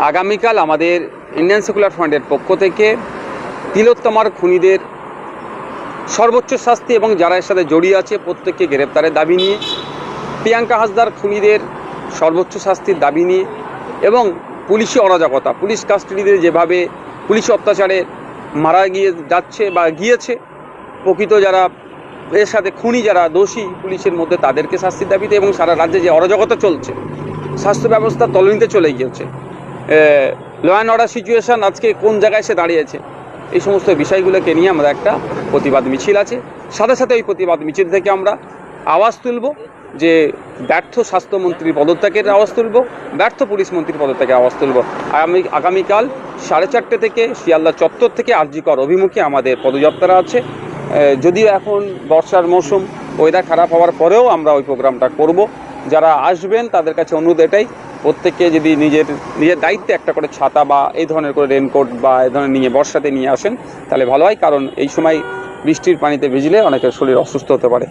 আগামীকাল আমাদের Indian secular ফ্রন্টের পক্ষ থেকে তিলোত্তমার খুনিদের সর্বোচ্চ শাস্তি এবং যারা এর সাথে জড়িয়ে আছে প্রত্যেককে গ্রেপ্তারের দাবি নিয়ে, প্রিয়াঙ্কা হাসদার খুনিদের সর্বোচ্চ শাস্তির দাবি নিয়ে এবং পুলিশি অরাজকতা, পুলিশ কাস্টাডিতে যেভাবে পুলিশ অত্যাচারে মারা যাচ্ছে বা গিয়েছে, প্রকৃত যারা এর সাথে খুনি যারা দোষী পুলিশের মধ্যে তাদেরকে শাস্তির দাবিতে এবং সারা রাজ্যে যে অরাজকতা চলছে, স্বাস্থ্য ব্যবস্থা তলানিতে চলে গিয়েছে, ল অ্যান্ড অর্ডার সিচুয়েশান আজকে কোন জায়গায় এসে দাঁড়িয়েছে, এই সমস্ত বিষয়গুলোকে নিয়ে আমরা একটা প্রতিবাদ মিছিল আছে। সাথে সাথে এই প্রতিবাদ মিছিল থেকে আমরা আওয়াজ তুলব যে ব্যর্থ স্বাস্থ্যমন্ত্রীর পদত্যাগের আওয়াজ তুলব, ব্যর্থ পুলিশ মন্ত্রীর পদত্যাগের আওয়াজ তুলব। আগামীকাল 4:30 থেকে শিয়ালদা চত্বর থেকে আরজিকর অভিমুখে আমাদের পদযাত্রা আছে। যদিও এখন বর্ষার মৌসুম, ওয়েদার খারাপ হওয়ার পরেও আমরা ওই প্রোগ্রামটা করব। যারা আসবেন তাদের কাছে অনুরোধ এটাই, প্রত্যেককে যদি নিজের দায়িত্বে একটা করে ছাতা বা এই ধরনের করে রেনকোট বা এই ধরনের নিয়ে বর্ষাতে নিয়ে আসেন তাহলে ভালো হয়, কারণ এই সময় বৃষ্টির পানিতে ভিজলে অনেকের শরীর অসুস্থ হতে পারে।